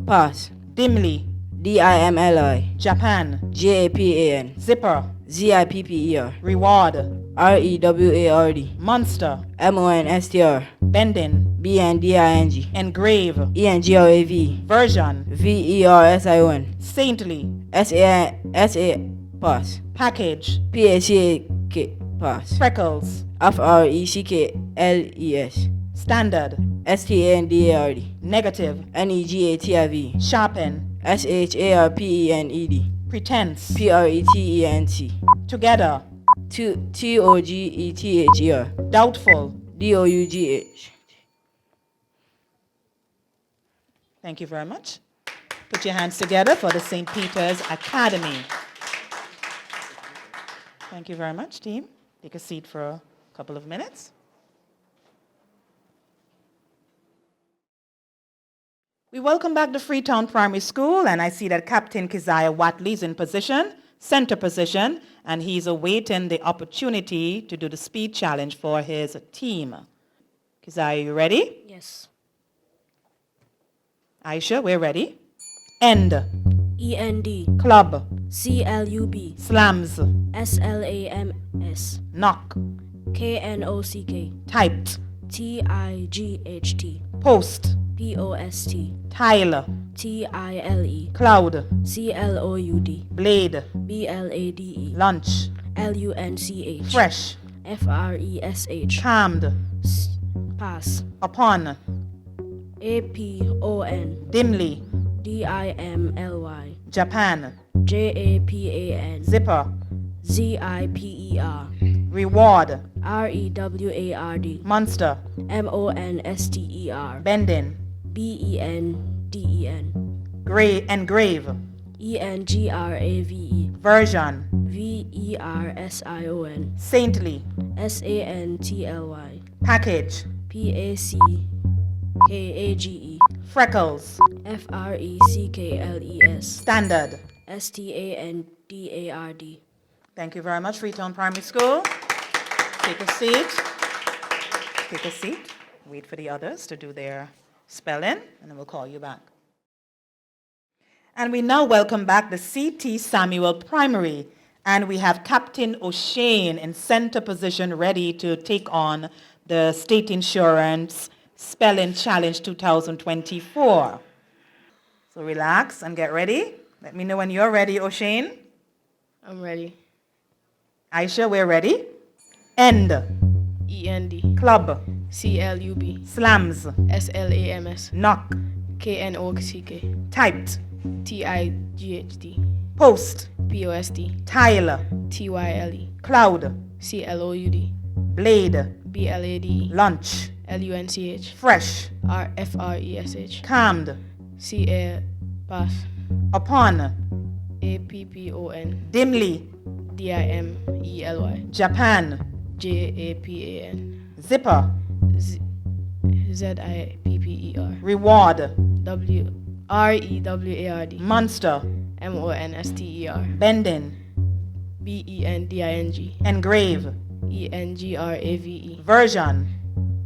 Speaker 3: Pass.
Speaker 1: Dimly.
Speaker 3: DIMLI.
Speaker 1: Japan.
Speaker 3: JAPAN.
Speaker 1: Zipper.
Speaker 3: ZIPPER.
Speaker 1: Reward.
Speaker 3: REWARD.
Speaker 1: Monster.
Speaker 3: MONSTR.
Speaker 1: Bending.
Speaker 3: BNDING.
Speaker 1: Engrave.
Speaker 3: ENGRAV.
Speaker 1: Version.
Speaker 3: VERSION.
Speaker 1: Saintly.
Speaker 3: SA pass.
Speaker 1: Package.
Speaker 3: PACK pass.
Speaker 1: Freckles.
Speaker 3: FRECKLES.
Speaker 1: Standard.
Speaker 3: STANDARD.
Speaker 1: Negative.
Speaker 3: NEGATIV.
Speaker 1: Sharpen.
Speaker 3: SHARPENED.
Speaker 1: Pretense.
Speaker 3: PRETENT.
Speaker 1: Together.
Speaker 3: TOGETHER.
Speaker 1: Doubtful.
Speaker 3: DOUGH.
Speaker 1: Thank you very much. Put your hands together for the St. Peter's Academy. Thank you very much, team. Take a seat for a couple of minutes. We welcome back to Freetown Primary School, and I see that Captain Keziah Watley is in position, center position, and he's awaiting the opportunity to do the speed challenge for his team. Keziah, you ready?
Speaker 3: Yes.
Speaker 1: Aisha, we're ready. End.
Speaker 3: END.
Speaker 1: Club.
Speaker 3: CLUB.
Speaker 1: Slams.
Speaker 3: SLAMS.
Speaker 1: Knock.
Speaker 3: KNOCK.
Speaker 1: Typed.
Speaker 3: TIGHT.
Speaker 1: Post.
Speaker 3: POST.
Speaker 1: Tile.
Speaker 3: TILE.
Speaker 1: Cloud.
Speaker 3: CLOUD.
Speaker 1: Blade.
Speaker 3: BLADE.
Speaker 1: Lunch.
Speaker 3: LUNCH.
Speaker 1: Fresh.
Speaker 3: FRESH.
Speaker 1: Calmed.
Speaker 3: Pass.
Speaker 1: Upon.
Speaker 3: APON.
Speaker 1: Dimly.
Speaker 3: DIMLY.
Speaker 1: Japan.
Speaker 3: JAPAN.
Speaker 1: Zipper.
Speaker 3: ZIPER.
Speaker 1: Reward.
Speaker 3: REWARD.
Speaker 1: Monster.
Speaker 3: MONSTER.
Speaker 1: Bending.
Speaker 3: BENDEN.
Speaker 1: Engrave.
Speaker 3: ENGRAVE.
Speaker 1: Version.
Speaker 3: VERSION.
Speaker 1: Saintly.
Speaker 3: SANTLY.
Speaker 1: Package.
Speaker 3: PACKAGE.
Speaker 1: Freckles.
Speaker 3: FRECKLES.
Speaker 1: Standard.
Speaker 3: STANDARD.
Speaker 1: Thank you very much, Freetown Primary School. Take a seat. Take a seat. Wait for the others to do their spelling, and then we'll call you back. And we now welcome back the C.T. Samuel Primary, and we have Captain O'Shane in center position ready to take on the State Insurance Spelling Challenge 2024. So relax and get ready. Let me know when you're ready, O'Shane.
Speaker 3: I'm ready.
Speaker 1: Aisha, we're ready. End.
Speaker 3: END.
Speaker 1: Club.
Speaker 3: CLUB.
Speaker 1: Slams.
Speaker 3: SLAMS.
Speaker 1: Knock.
Speaker 3: KNOCK.
Speaker 1: Typed.
Speaker 3: TIGHT.
Speaker 1: Post.
Speaker 3: POST.
Speaker 1: Tile.
Speaker 3: TYLE.
Speaker 1: Cloud.
Speaker 3: CLOUD.
Speaker 1: Blade.
Speaker 3: BLAD.
Speaker 1: Lunch.
Speaker 3: LUNCH.
Speaker 1: Fresh.
Speaker 3: FRESH.
Speaker 1: Calmed.
Speaker 3: CA pass.
Speaker 1: Upon.
Speaker 3: APPON.
Speaker 1: Dimly.
Speaker 3: DIMELY.
Speaker 1: Japan.
Speaker 3: JAPAN.
Speaker 1: Zipper.
Speaker 3: ZIPPER.
Speaker 1: Reward.
Speaker 3: REWARD.
Speaker 1: Monster.
Speaker 3: MONSTER.
Speaker 1: Bending.
Speaker 3: BENDING.
Speaker 1: Engrave.
Speaker 3: ENGRAVE.
Speaker 1: Version.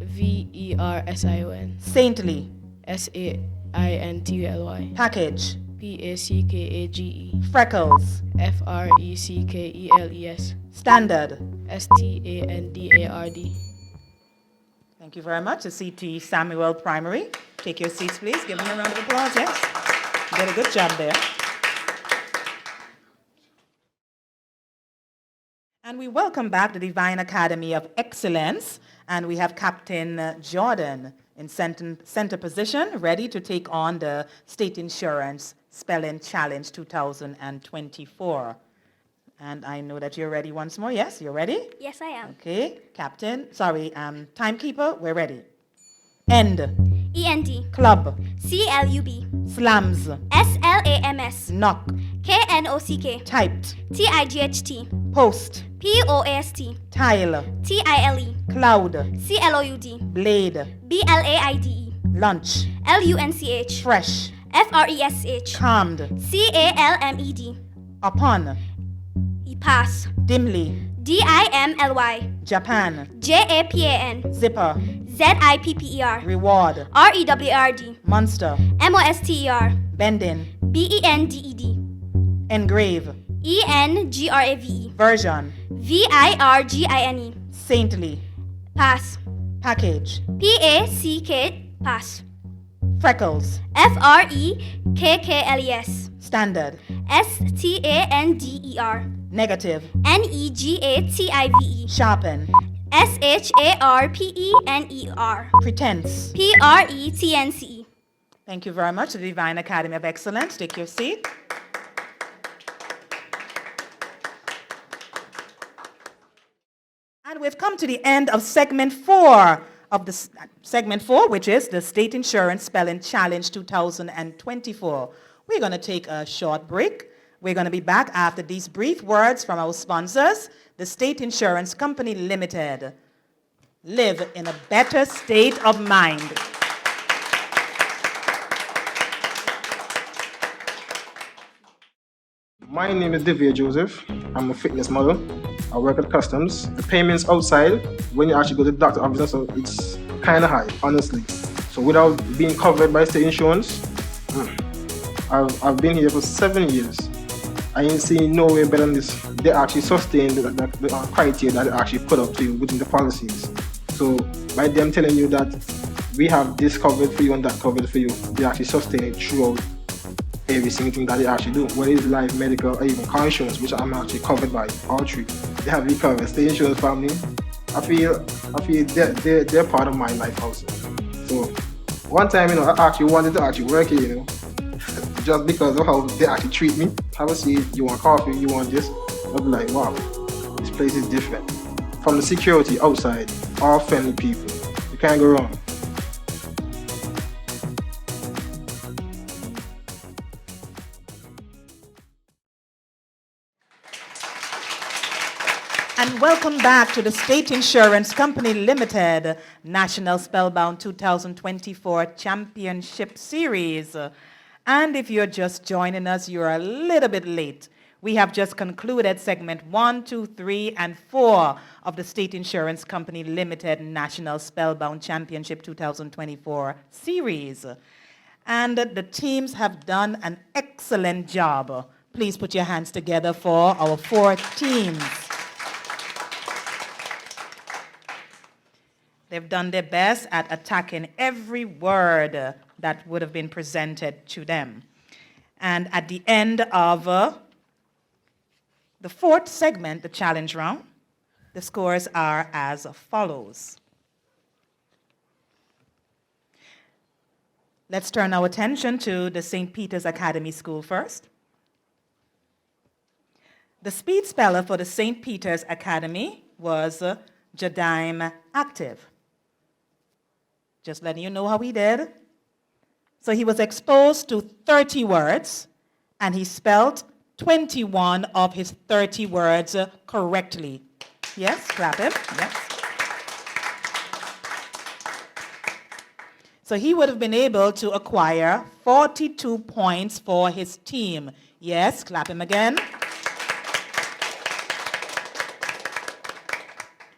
Speaker 3: VERSION.
Speaker 1: Saintly.
Speaker 3: SAINTLY.
Speaker 1: Package.
Speaker 3: PACKAGE.
Speaker 1: Freckles.
Speaker 3: FRECKLES.
Speaker 1: Standard.
Speaker 3: STANDARD.
Speaker 1: Thank you very much. The C.T. Samuel Primary. Take your seats, please. Give me a round of applause. Yes. You did a good job there. And we welcome back the Divine Academy of Excellence. And we have Captain Jordan in center position, ready to take on the State Insurance Spelling Challenge 2024. And I know that you're ready once more. Yes, you're ready?
Speaker 2: Yes, I am.
Speaker 1: Okay, timekeeper, we're ready. End.
Speaker 2: END.
Speaker 1: Club.
Speaker 2: CLUB.
Speaker 1: Slams.
Speaker 2: SLAMS.
Speaker 1: Knock.
Speaker 2: KNOCK.
Speaker 1: Typed.
Speaker 2: TIGHT.
Speaker 1: Post.
Speaker 2: POAST.
Speaker 1: tile,
Speaker 2: TILE.
Speaker 1: cloud,
Speaker 2: CLOUD.
Speaker 1: blade,
Speaker 2: BLAIDE.
Speaker 1: lunch,
Speaker 2: LUNCH.
Speaker 1: fresh,
Speaker 2: FRESH.
Speaker 1: calmed,
Speaker 2: CALMED.
Speaker 1: upon,
Speaker 2: Pass.
Speaker 1: dimly,
Speaker 2: DIMLY.
Speaker 1: Japan,
Speaker 2: JAPAN.
Speaker 1: zipper,
Speaker 2: ZIPPER.
Speaker 1: reward,
Speaker 2: REWARD.
Speaker 1: monster,
Speaker 2: MOSTER.
Speaker 1: bending,
Speaker 2: BENDED.
Speaker 1: engrave,
Speaker 2: ENGRAVE.
Speaker 1: version,
Speaker 2: VIRGINE.
Speaker 1: saintly,
Speaker 2: Pass.
Speaker 1: package,
Speaker 2: PACK. Pass.
Speaker 1: freckles,
Speaker 2: FREKKLES.
Speaker 1: standard,
Speaker 2: STANDER.
Speaker 1: negative,
Speaker 2: NEGATIVE.
Speaker 1: sharpen,
Speaker 2: SHARPENER.
Speaker 1: pretense.
Speaker 2: PRETNCE.
Speaker 1: Thank you very much, the Divine Academy of Excellence. Take your seat. And we've come to the end of segment 4 of the segment 4, which is the State Insurance Spelling Challenge 2024. We're going to take a short break. We're going to be back after these brief words from our sponsors, the State Insurance Company Limited. Live in a better state of mind.
Speaker 9: My name is Divya Joseph. I'm a fitness model. I work at Customs. The payments outside, when you actually go to the doctor office, so it's kind of high, honestly. So without being covered by state insurance, I've been here for 7 years. I ain't seen no way better than this. They actually sustain the criteria that they actually put up to you within the policies. So by them telling you that we have this covered for you and that covered for you, they actually sustain it throughout every single thing that they actually do, whether it's life, medical, or even car insurance, which I'm actually covered by, all three. They have me covered. State insurance family, I feel they're part of my life also. So one time, I actually wanted to actually work here, just because of how they actually treat me. Have a seat, you want coffee, you want this. I'll be like, wow, this place is different. From the security outside, all friendly people. You can't go wrong.
Speaker 1: And welcome back to the State Insurance Company Limited National Spellbound 2024 Championship Series. And if you're just joining us, you're a little bit late. We have just concluded segment 1, 2, 3, and 4 of the State Insurance Company Limited National Spellbound Championship 2024 Series. And the teams have done an excellent job. Please put your hands together for our 4 teams. They've done their best at attacking every word that would have been presented to them. And at the end of the 4th segment, the challenge round, the scores are as follows. Let's turn our attention to the St. Peter's Academy School first. The speed speller for the St. Peter's Academy was Jadaim Active. Just letting you know how he did. So he was exposed to 30 words, and he spelled 21 of his 30 words correctly. Yes, clap him. Yes. So he would have been able to acquire 42 points for his team. Yes, clap him again.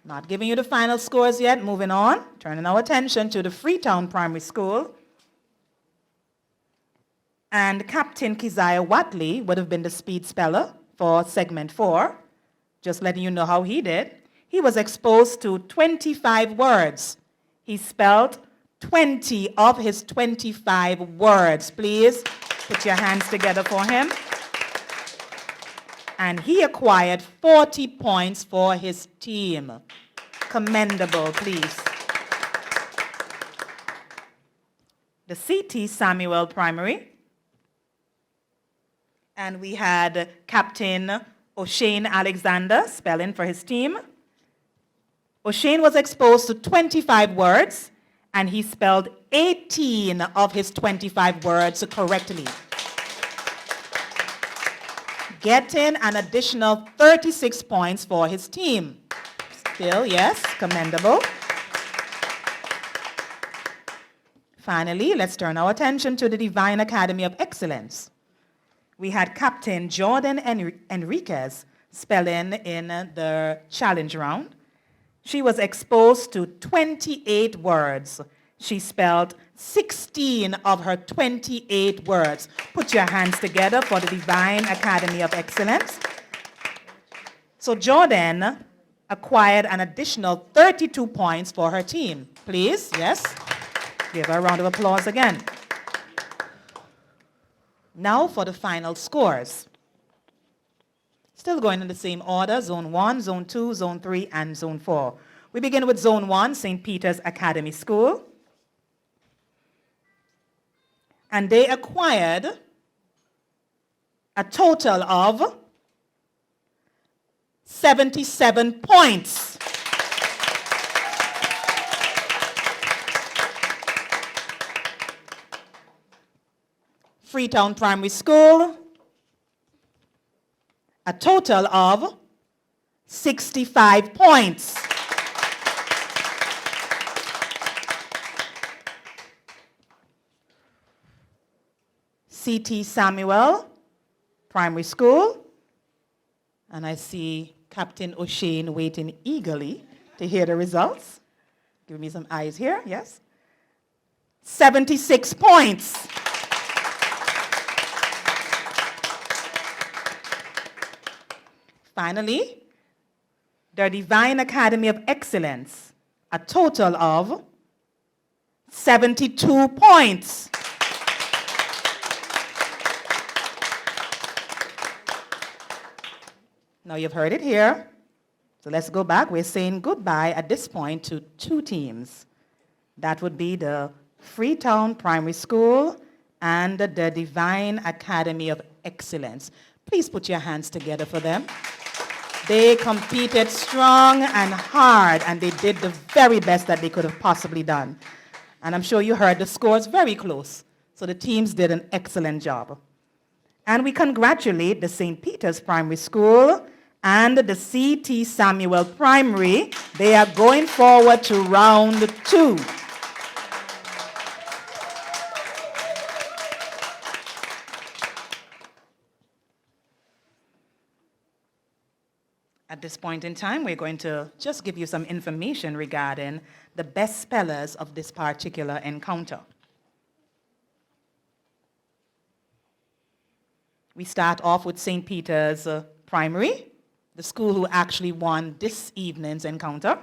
Speaker 1: Not giving you the final scores yet. Moving on. Turning our attention to the Freetown Primary School. And Captain Keziah Watley would have been the speed speller for segment 4. Just letting you know how he did. He was exposed to 25 words. He spelled 20 of his 25 words. Please put your hands together for him. And he acquired 40 points for his team. Commendable, please. The C.T. Samuel Primary. And we had Captain O'Shane Alexander spelling for his team. O'Shane was exposed to 25 words, and he spelled 18 of his 25 words correctly. getting an additional 36 points for his team. Still, yes, commendable. Finally, let's turn our attention to the Divine Academy of Excellence. We had Captain Jordan Enriquez spelling in the challenge round. She was exposed to 28 words. She spelled 16 of her 28 words. Put your hands together for the Divine Academy of Excellence. So Jordan acquired an additional 32 points for her team. Please, yes. Give her a round of applause again. Now for the final scores. Still going in the same order, Zone 1, Zone 2, Zone 3, and Zone 4. We begin with Zone 1, St. Peter's Academy School. And they acquired a total of 77 points. Freetown Primary School, a total of 65 points. C.T. Samuel Primary School, and I see Captain O'Shane waiting eagerly to hear the results. Give me some eyes here, yes. 76 points. Finally, the Divine Academy of Excellence, a total of 72 points. Now you've heard it here. So let's go back. We're saying goodbye at this point to two teams. That would be the Freetown Primary School and the Divine Academy of Excellence. Please put your hands together for them. They competed strong and hard, and they did the very best that they could have possibly done. And I'm sure you heard the scores very close. So the teams did an excellent job. And we congratulate the St. Peter's Primary School and the C.T. Samuel Primary. They are going forward to round 2. At this point in time, we're going to just give you some information regarding the best spellers of this particular encounter. We start off with St. Peter's Primary, the school who actually won this evening's encounter.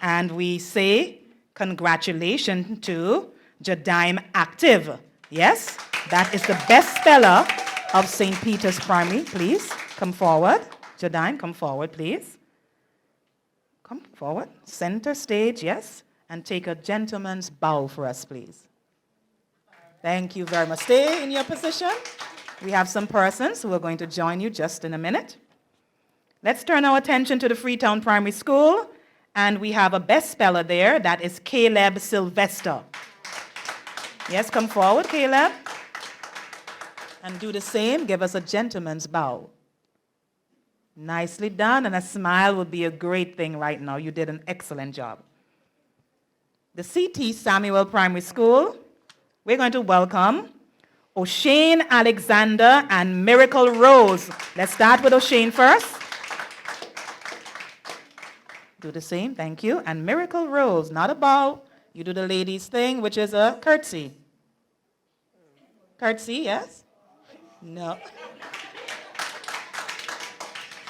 Speaker 1: And we say congratulations to Jadaim Active. Yes, that is the best speller of St. Peter's Primary. Please come forward. Jadaim, come forward, please. Come forward. Center stage, yes. And take a gentleman's bow for us, please. Thank you very much. Stay in your position. We have some persons who are going to join you just in a minute. Let's turn our attention to the Freetown Primary School. And we have a best speller there. That is Caleb Sylvester. Yes, come forward, Caleb. And do the same. Give us a gentleman's bow. Nicely done, and a smile would be a great thing right now. You did an excellent job. The C.T. Samuel Primary School, we're going to welcome O'Shane Alexander and Miracle Rose. Let's start with O'Shane first. Do the same, thank you. And Miracle Rose, not a bow. You do the ladies' thing, which is a curtsy. Curtsy, yes? No.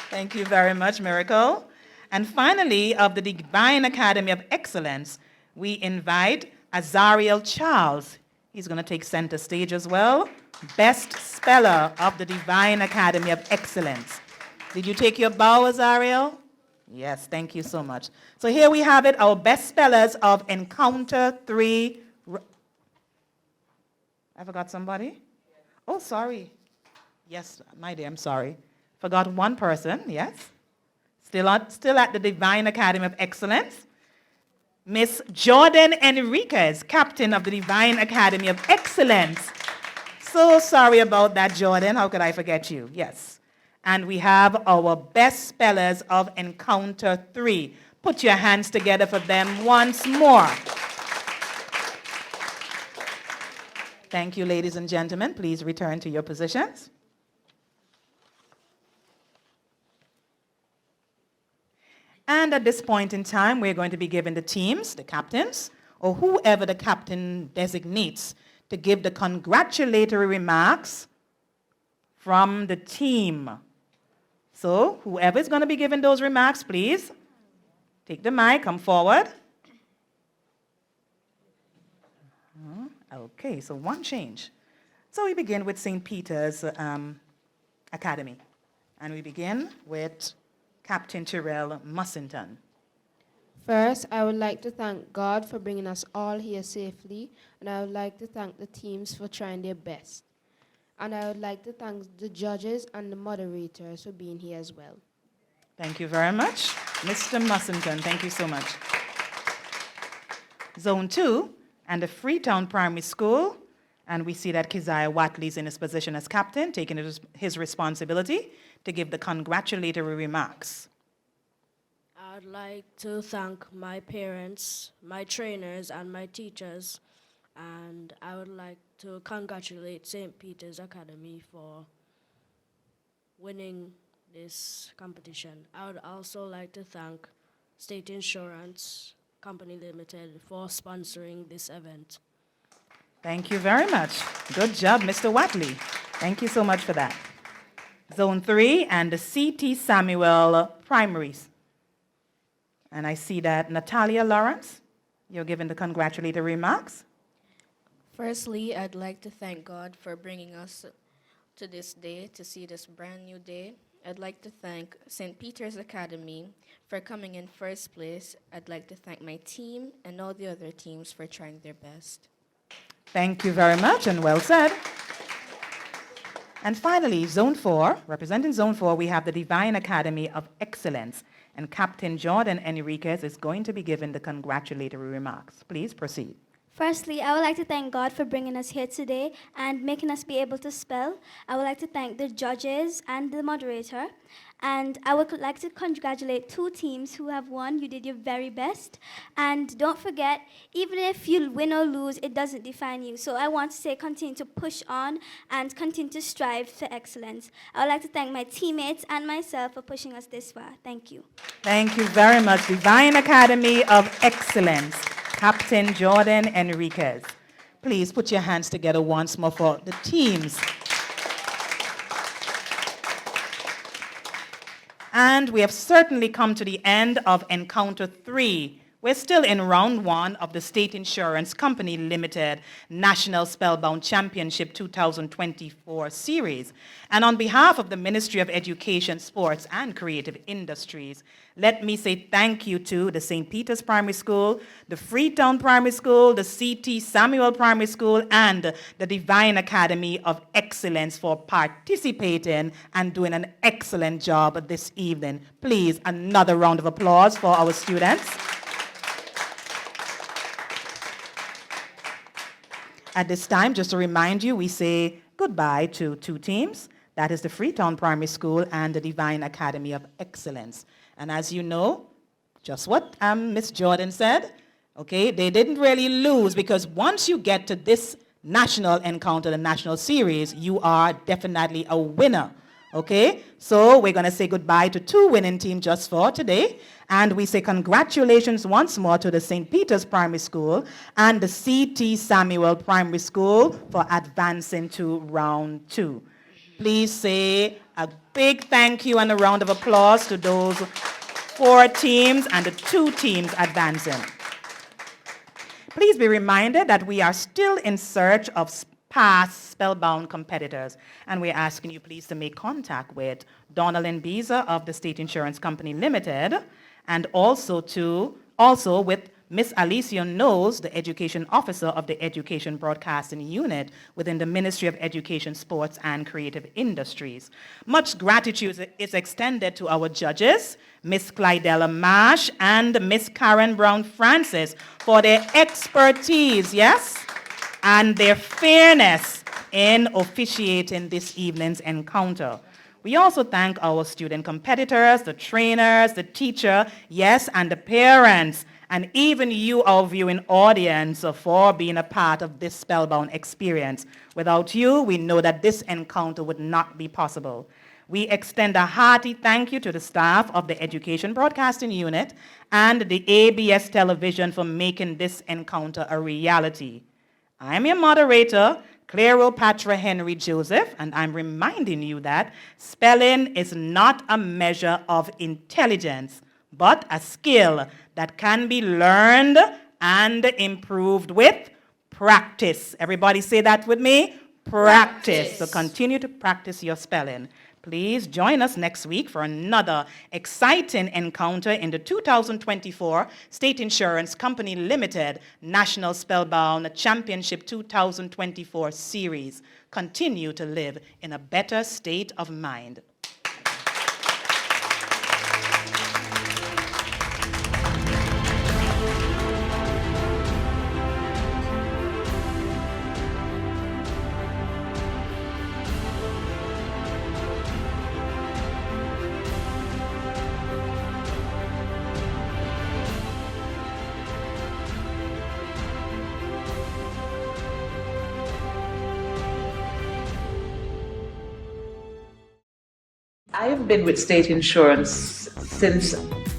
Speaker 1: Thank you very much, Miracle. And finally, of the Divine Academy of Excellence, we invite Azariel Charles. He's going to take center stage as well. Best speller of the Divine Academy of Excellence. Did you take your bow, Azariel? Yes, thank you so much. So here we have it, our best spellers of Encounter 3. I forgot somebody? Oh, sorry. Yes, my dear, I'm sorry. Forgot one person, yes. Still at the Divine Academy of Excellence. Miss Jordan Enriquez, captain of the Divine Academy of Excellence. So sorry about that, Jordan. How could I forget you? Yes. And we have our best spellers of Encounter 3. Put your hands together for them once more. Thank you, ladies and gentlemen. Please return to your positions. And at this point in time, we're going to be giving the teams, the captains, or whoever the captain designates, to give the congratulatory remarks from the team. So whoever is going to be giving those remarks, please take the mic, come forward. Okay, so one change. So we begin with St. Peter's Academy. And we begin with Captain Tyrell Mussington.
Speaker 3: First, I would like to thank God for bringing us all here safely, and I would like to thank the teams for trying their best. And I would like to thank the judges and the moderators for being here as well.
Speaker 1: Thank you very much. Mr. Mussington, thank you so much. Zone 2 and the Freetown Primary School, and we see that Keziah Watley is in his position as captain, taking his responsibility to give the congratulatory remarks.
Speaker 10: I would like to thank my parents, my trainers, and my teachers, and I would like to congratulate St. Peter's Academy for winning this competition. I would also like to thank State Insurance Company Limited for sponsoring this event.
Speaker 1: Thank you very much. Good job, Mr. Watley. Thank you so much for that. Zone 3 and the C.T. Samuel Primaries. And I see that Natalia Lawrence, you're giving the congratulatory remarks.
Speaker 11: Firstly, I'd like to thank God for bringing us to this day, to see this brand new day. I'd like to thank St. Peter's Academy for coming in first place. I'd like to thank my team and all the other teams for trying their best.
Speaker 1: Thank you very much, and well said. And finally, Zone 4, representing Zone 4, we have the Divine Academy of Excellence, and Captain Jordan Enriquez is going to be given the congratulatory remarks. Please proceed.
Speaker 2: Firstly, I would like to thank God for bringing us here today and making us be able to spell. I would like to thank the judges and the moderator. And I would like to congratulate 2 teams who have won. You did your very best. And don't forget, even if you win or lose, it doesn't define you. So I want to say continue to push on and continue to strive for excellence. I would like to thank my teammates and myself for pushing us this far. Thank you.
Speaker 1: Thank you very much. Divine Academy of Excellence, Captain Jordan Enriquez. Please put your hands together once more for the teams. And we have certainly come to the end of Encounter 3. We're still in round 1 of the State Insurance Company Limited National Spellbound Championship 2024 series. And on behalf of the Ministry of Education, Sports, and Creative Industries, let me say thank you to the St. Peter's Primary School, the Freetown Primary School, the C.T. Samuel Primary School, and the Divine Academy of Excellence for participating and doing an excellent job this evening. Please, another round of applause for our students. At this time, just to remind you, we say goodbye to 2 teams. That is the Freetown Primary School and the Divine Academy of Excellence. And as you know, just what Miss Jordan said, okay, they didn't really lose, because once you get to this national encounter, the national series, you are definitely a winner. Okay, so we're going to say goodbye to 2 winning teams just for today. And we say congratulations once more to the St. Peter's Primary School and the C.T. Samuel Primary School for advancing to round 2. Please say a big thank you and a round of applause to those 4 teams and the 2 teams advancing. Please be reminded that we are still in search of past Spellbound competitors, and we're asking you please to make contact with Donalyn Beezer of the State Insurance Company Limited, and also with Miss Alicia Knowles, the Education Officer of the Education Broadcasting Unit within the Ministry of Education, Sports, and Creative Industries. Much gratitude is extended to our judges, Miss Clydella Marsh and Miss Karen Brown Francis, for their expertise, yes, and their fairness in officiating this evening's encounter. We also thank our student competitors, the trainers, the teacher, yes, and the parents, and even you, our viewing audience, for being a part of this Spellbound experience. Without you, we know that this encounter would not be possible. We extend a hearty thank you to the staff of the Education Broadcasting Unit and the ABS Television for making this encounter a reality. I'm your moderator, Cleopatra Henry Joseph, and I'm reminding you that spelling is not a measure of intelligence, but a skill that can be learned and improved with practice. Everybody say that with me? Practice. So continue to practice your spelling. Please join us next week for another exciting encounter in the 2024 State Insurance Company Limited National Spellbound Championship 2024 series. Continue to live in a better state of mind.
Speaker 12: I've been with State Insurance since,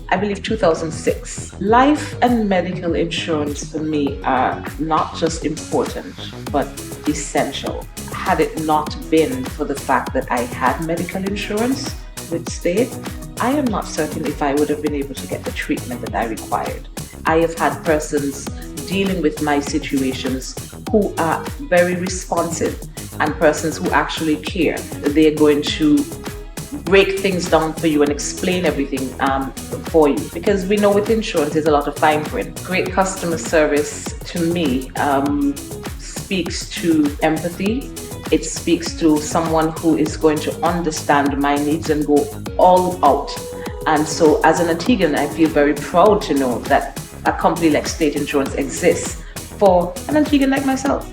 Speaker 12: I believe, 2006. Life and medical insurance for me are not just important, but essential. Had it not been for the fact that I had medical insurance with State, I am not certain if I would have been able to get the treatment that I required. I have had persons dealing with my situations who are very responsive and persons who actually care. They're going to break things down for you and explain everything for you, because we know with insurance there's a lot of fine print. Great customer service to me speaks to empathy. It speaks to someone who is going to understand my needs and go all out. And so as an Antiguan, I feel very proud to know that a company like State Insurance exists for an Antiguan like myself.